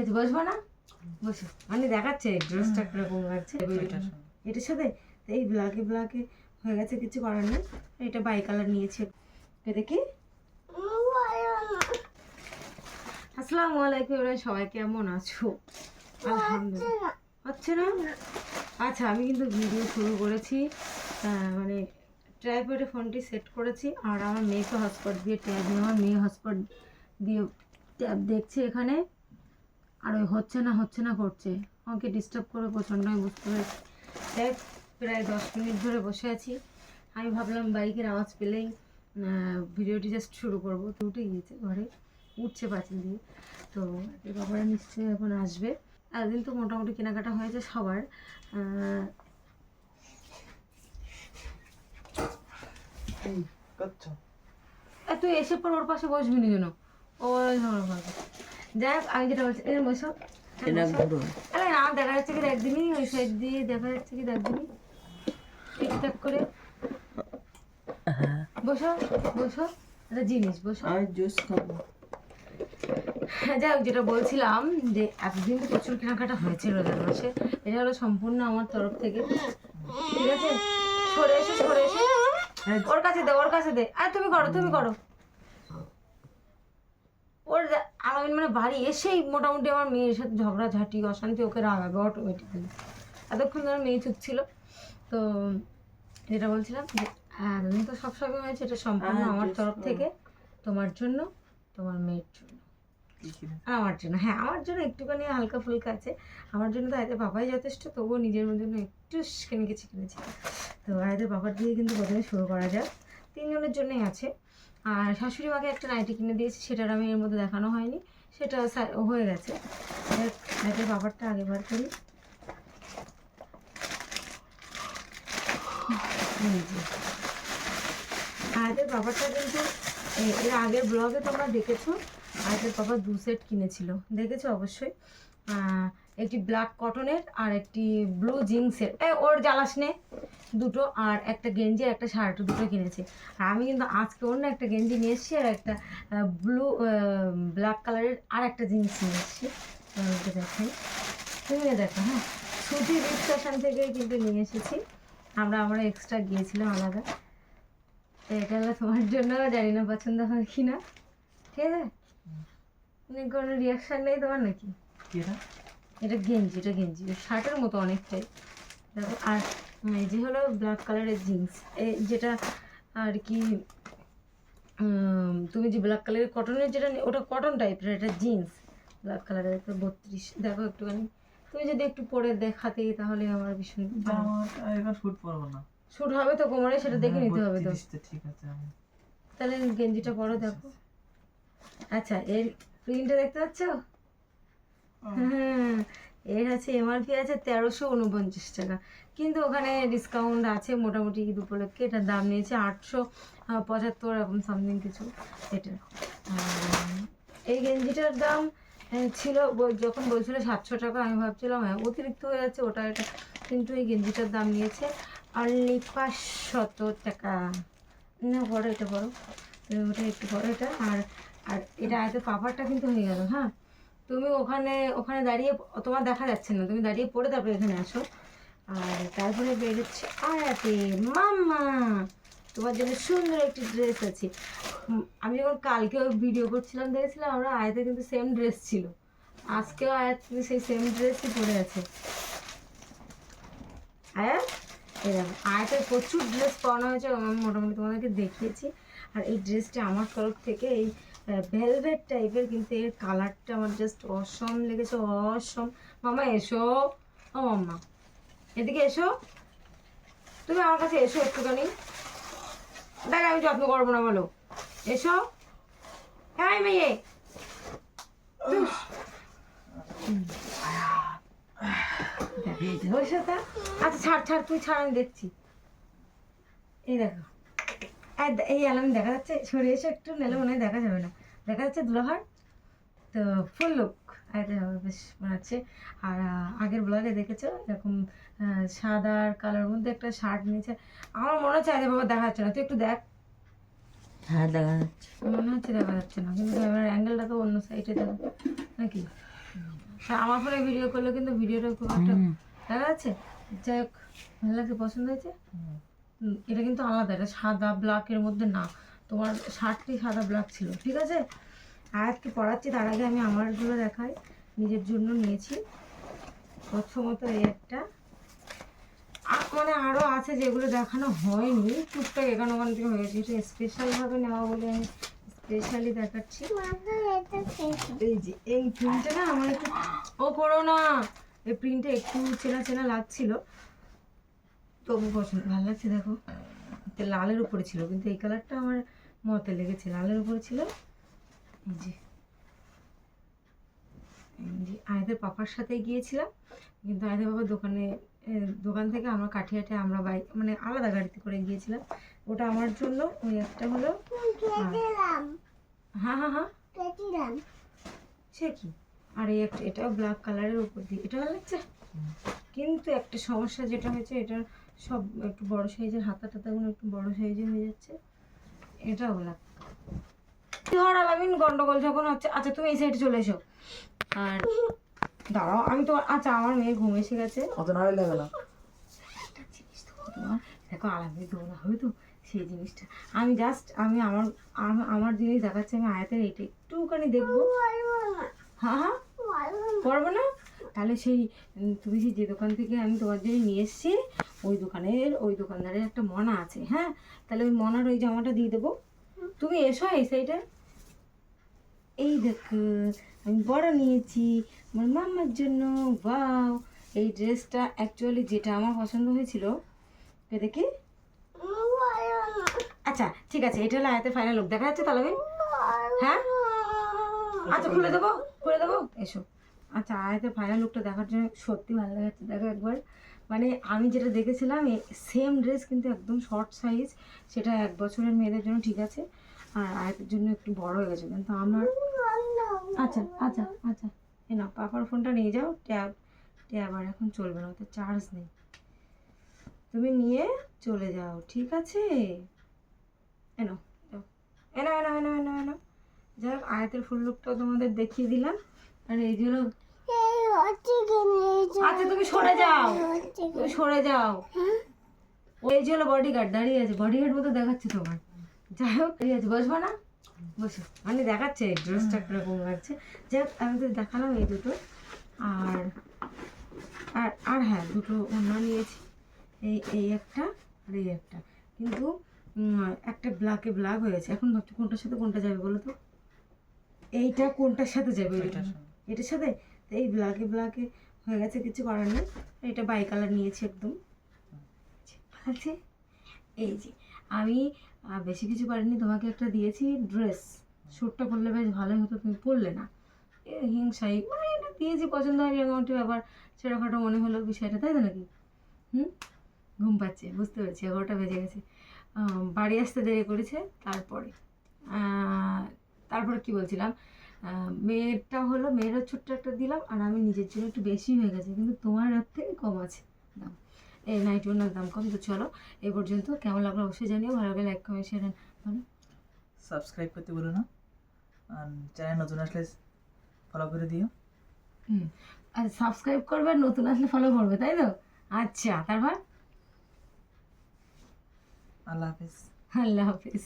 হয়েছে, বসবো না? বসো। মানে দেখাচ্ছে ড্রেসটা কিরকম লাগছে এটার সাথে। এই ব্ল্যাকে ব্ল্যাকে হয়ে গেছে, কিছু করার নেই। এটা বাই কালার নিয়েছে। দেখি। আসসালামু আলাইকুম, সবাই কেমন আছো? আলহামদুলিল্লাহ। হচ্ছে না? আচ্ছা, আমি কিন্তু ভিডিও শুরু করেছি, মানে ট্রাইপডে ফোনটি সেট করেছি, আর আমার মেয়েকে হটস্পট দিয়ে ট্যাব নিয়ে, আমার মেয়ে হটস্পট দিয়ে ট্যাব দেখছে এখানে, আর ওই হচ্ছে না করছে, আমাকে ডিস্টার্ব করে প্রচণ্ড, আমি বুঝতে পেরেছি। দেখ, প্রায় 10 মিনিট ধরে বসে আছি। আমি ভাবলাম বাইকের আওয়াজ পেলেই ভিডিওটি জাস্ট শুরু করবো। তো উঠে গিয়েছে, ঘরে উঠছে পাঁচিল দিয়ে। তো এর ব্যাপারে নিশ্চয়ই এখন আসবে। একদিন তো মোটামুটি কেনাকাটা হয়েছে সবার। তুই এসে পর ওর পাশে বসবি না যেন, ওই যাই হোক, আমি যেটা বলছি, এর বসো। না, দেখা যাচ্ছে কি একদিনই, ওই সাইড দিয়ে দেখা যাচ্ছে কি একদিনই ঠিকঠাক করে বসো বসো, একটা জিনিস বসো। জুস খাবো। যাই হোক, যেটা বলছিলাম যে একদিন তো প্রচুর কেনাকাটা হয়েছে রোজার মাসে। এটা হলো সম্পূর্ণ আমার তরফ থেকে, ঠিক আছে? সরে এসে ওর কাছে দে। আর তুমি করো। ওর আলামিন মানে বাড়ি এসেই মোটামুটি আমার মেয়ের সাথে ঝগড়াঝাটি অশান্তি, ওকে রাগাবে অটোমেটিক্যালি। এতক্ষণ ধরে মেয়ে চুপ ছিল। তো যেটা বলছিলাম যে একদিন তো সবসময় হয়েছে, এটা সম্পূর্ণ আমার তরফ থেকে, তোমার জন্য, তোমার মেয়ের জন্য, আমার জন্য। হ্যাঁ, আমার জন্য একটুখানি হালকা ফুলকা আছে। আমার জন্য তো আয়তের বাবাই যথেষ্ট, তবুও নিজের জন্য একটু কিছু কিনেছি। তো আয়তের বাবার দিয়ে কিন্তু প্রথমে শুরু করা যাক। 3 জনের জন্যই আছে। আর শাশুড়ি মাকে একটা নাইটি কিনে দিয়েছি, সেটার আমি এর মধ্যে দেখানো হয়নি, সেটা হয়ে গেছে। আয়তের বাবারটা আগে বার করি। আয়তের বাবারটা কিন্তু এর আগের ব্লগে তোমরা দেখেছো, আয়তের বাবা 2 সেট কিনেছিল, দেখেছো অবশ্যই। একটি ব্ল্যাক কটনের আর একটি ব্লু জিন্সের, ওর জ্বালাস নে, দুটো, আর একটা গেঞ্জি আর একটা শার্ট, দুটো কিনেছে। আর আমি কিন্তু আজকে অন্য একটা গেঞ্জি নিয়ে এসেছি, আর একটা ব্ল্যাক কালারের আর একটা জিন্স নিয়ে এসেছি। তোমাকে দেখাই, তুমি দেখো। হ্যাঁ, সুতি রিচ ফ্যাশন থেকে কিন্তু নিয়ে এসেছি আমরা এক্সট্রা গিয়েছিলাম আলাদা। তো এটা হলো তোমার জন্য, জানি না পছন্দ হয় কি না, ঠিক আছে? কোনো রিয়াকশান নেই তোমার নাকি? এটা গেঞ্জি শার্টের মতো অনেকটাই, দেখো। আর এই যে হলো ব্ল্যাক কালারের জিন্স, যেটা আর কি, তুমি যে ব্ল্যাক কালারের কটনের যেটা, ওটা কটন টাইপের, এটা জিন্স ব্ল্যাক কালারের, একটা 32। দেখো একটুখানি, তুমি যদি একটু পরে দেখাতে তাহলে আমার ভীষণ শুট পরবো না, শুট হবে তো কোমরে, সেটা দেখে নিতে হবে তো। ঠিক আছে, তাহলে গেঞ্জিটা পরো, দেখো। আচ্ছা, এর প্রিন্টটা দেখতে পাচ্ছ? হ্যাঁ, এর আছে এমআরপি আছে 1349 টাকা, কিন্তু ওখানে ডিসকাউন্ট আছে মোটামুটি ঈদ উপলক্ষে। এটার দাম নিয়েছে 875 এরকম সামথিং কিছু। এটা এই গেঞ্জিটার দাম ছিল, যখন বলছিল 700 টাকা, আমি ভাবছিলাম হ্যাঁ অতিরিক্ত হয়ে যাচ্ছে ওটা এটা, কিন্তু এই গেঞ্জিটার দাম নিয়েছে অনলি 500 টাকা। না, বড়ো, এটা বড়ো, ওটা একটু বড়ো এটা। আর এটা এত পাপারটা কিন্তু হয়ে গেল। হ্যাঁ, তুমি ওখানে দাঁড়িয়ে, তোমার দেখা যাচ্ছে না, তুমি দাঁড়িয়ে পড়ে তারপরে এখানে আসো। আর তারপরে বেরোচ্ছে আয়াতে, মাম্মা তোমার জন্য সুন্দর একটি ড্রেস আছে। আমি যখন কালকেও ভিডিও করছিলাম দেখেছিলাম আমরা, আয়াতে কিন্তু সেম ড্রেস ছিল, আজকেও আয়াত কিন্তু সেই সেম ড্রেসই পরে আছে। আয়াত, এরকম আয়াতের প্রচুর ড্রেস পরানো হয়েছে, আমি মোটামুটি তোমাদেরকে দেখিয়েছি। আর এই ড্রেসটা আমার তরফ থেকে, এই ভেলভেট টাইপের, কিন্তু এর কালারটা আমার জাস্ট অসম লেগেছে, অসম। মামা এসো, ও মাম্মা এদিকে এসো, তুমি আমার কাছে এসো একটুখানি। দেখ, আমি যত্ন করবো না বলো, এসো। হ্যাঁ মেয়ে, আচ্ছা ছাড়, তুই ছাড়, আমি দেখছি। এই দেখো, এই আলাম দেখা যাচ্ছে, সরে এসে একটু, নাহলে মনে হয় দেখা যাবে না, দেখা যাচ্ছে দুলাভার। তো ফুল লুক বেশ বানাচ্ছে। আর আগের ব্লগে দেখেছো এরকম সাদা আর কালোর মধ্যে একটা শার্ট নিয়েছে, আমার মনে হচ্ছে আরে বাবা দেখা যাচ্ছে না, তুই একটু দেখ। হ্যাঁ দেখা যাচ্ছে, মনে হচ্ছে দেখা যাচ্ছে না, কিন্তু ক্যামেরার অ্যাঙ্গেলটা তো অন্য সাইডে দেখো নাকি। আমার ফোনে ভিডিও করলে কিন্তু ভিডিওটা খুব একটা দেখা যাচ্ছে। যাই হোক, ভালো লাগছে, পছন্দ হয়েছে। এটা কিন্তু আলাদা, এটা সাদা ব্ল্যাকের মধ্যে না। তোমার শার্টটি সাদা ব্ল্যাক ছিল, ঠিক আছে। আয়াতকে পড়াচ্ছি তার আগে আমি আমারগুলো দেখাই। নিজের জন্য নিয়েছি প্রথমত এই একটা, মানে আরও আছে যেগুলো দেখানো হয়নি, টুকটাক এখানে ওখান থেকে হয়েছে। এটা স্পেশালভাবে নেওয়া বলে আমি স্পেশালি দেখাচ্ছি। এই যে এই প্রিন্টটা না আমার একটু, ও করো না, এই প্রিন্টটা একটু চেনা চেনা লাগছিল, তবু পছন্দ, ভালো লাগছে। দেখো এটা লালের উপরে ছিল, কিন্তু এই কালারটা আমার মতে লেগেছে, লালের উপরে ছিল। এই যে আয়াদের পাপার সাথে গিয়েছিলাম, কিন্তু আয়াদের বাবার দোকান থেকে আমরা কাঠিয়াটে আমরা বাইক মানে আলাদা গাড়িতে করে গিয়েছিলাম। ওটা আমার জন্য, ওই একটা হলো। হ্যাঁ হ্যাঁ হ্যাঁ, সে কি। আর এই একটা, এটাও ব্ল্যাক কালারের উপর দিয়ে, এটা ভালো লাগছে। কিন্তু একটা সমস্যা যেটা হয়েছে, এটার সব একটু বড় সাইজের, হাতা টাতাগুলো একটু বড় সাইজের হয়ে যাচ্ছে। এটাও ব্ল্যাক। ধর আলামিন গন্ডগোল যখন হচ্ছে, আচ্ছা তুমি এই সাইডে চলে এসো। আর দাঁড়াও, আমি তো, আচ্ছা আমার মেয়ে ঘুম এসে গেছে। অত নাড়ি লাগে না। একটা জিনিস তো তোমার দেখো, আলামিন দৌড়া হবে তো সেই জিনিসটা। আমি জাস্ট আমার জিনিস দেখাচ্ছি, আমি আয়াতের এইটা একটুখানি দেখবো। হ্যাঁ হ্যাঁ, পারবো না। তাহলে সেই তুমি যে দোকান থেকে আমি তোমার জন্য নিয়ে এসেছি, ওই দোকানদারের একটা মনা আছে। হ্যাঁ, তাহলে ওই মনার ওই জামাটা দিয়ে দেবো। তুমি এসো এই সাইডে। এই দেখো আমি বড় নিয়েছি আমার মাম্মার জন্য। ওয়াও, এই ড্রেসটা অ্যাকচুয়ালি যেটা আমার পছন্দ হয়েছিল, এ দেখি। আচ্ছা ঠিক আছে, এটা হলো আয়াতের ফাইনাল লুক, দেখা যাচ্ছে তাহলে। হ্যাঁ আচ্ছা, খুলে দেবো, এসো। আচ্ছা আয়াতের ফাইনাল লুকটা দেখার জন্য সত্যি ভালো লাগাচ্ছে। দেখো একবার, মানে আমি যেটা দেখেছিলাম সেম ড্রেস, কিন্তু একদম শর্ট সাইজ, সেটা 1 বছরের মেয়েদের জন্য ঠিক আছে, আর আয়াতের জন্য একটু বড় হয়ে গেছে। কিন্তু আমার, আচ্ছা আচ্ছা আচ্ছা, এ না, পাপার ফোনটা নিয়ে যাও। ট্যাব আর এখন চলবে না, ওতে চার্জ নেই, তুমি নিয়ে চলে যাও, ঠিক আছে। এনো যাও, এনো এনো এনো এনো এনো। যাই হোক, আয়াতের ফুল লুকটাও তোমাদের দেখিয়ে দিলাম। আর এই যে, আচ্ছা তুমি সরে যাও। এই যে হলো বডিগার্ড দাঁড়িয়ে আছে, বডিগার্ড মতো দেখাচ্ছে তোমার। যাই হোক, ঠিক আছে, বসবো না, বসো, মানে দেখাচ্ছে ড্রেসটা কিরকম লাগছে। যাই হোক, আমি তো দেখালাম এই দুটো। আর আর আর হ্যাঁ, দুটো অন্য নিয়েছি, এই একটা আর এই একটা। কিন্তু একটা ব্ল্যাক হয়েছে, এখন ভাবছি কোনটার সাথে কোনটা যাবে বলো তো। এইটা কোনটার সাথে যাবে, এটার সাথে। তো এই ব্ল্যাকে হয়ে গেছে, কিছু করার নেই। এটা বাই কালার নিয়েছি একদম, আছে। এই যে আমি বেশি কিছু করিনি, তোমাকে একটা দিয়েছি ড্রেস, শ্যুটটা পরলে বেশ ভালোই হতো, তুমি পরলে না। হিংসাই, মানে এটা দিয়েছি, পছন্দ হয়নি এমনটি ব্যাপার, ছোটোখাটো মনে হলো বিষয়টা, তাই তো নাকি। ঘুম পাচ্ছে, বুঝতে পেরেছি, 11টা বেজে গেছে। বাড়ি আসতে দেরি করেছে। তারপরে কি বলছিলাম, মেয়েরও ছোট্ট একটা দিলাম, আর আমি নিজের জন্য একটু বেশি হয়ে গেছে, কিন্তু তোমার হাত থেকে কম আছে দাম। এই নাইটি ওনার দাম কম। তো চলো, এই পর্যন্ত। কেমন লাগলো অবশ্যই জানিও, ভালো লাগলে লাইক কমেন্ট শেয়ার ভালো সাবস্ক্রাইব করতে বলো না, আর চ্যানেল নতুন আসলে ফলো করে দিও। আর সাবস্ক্রাইব করবে, আর নতুন আসলে ফলো করবে, তাই তো। আচ্ছা, তারপর আল্লাহ হাফিজ। আল্লাহ হাফিজ।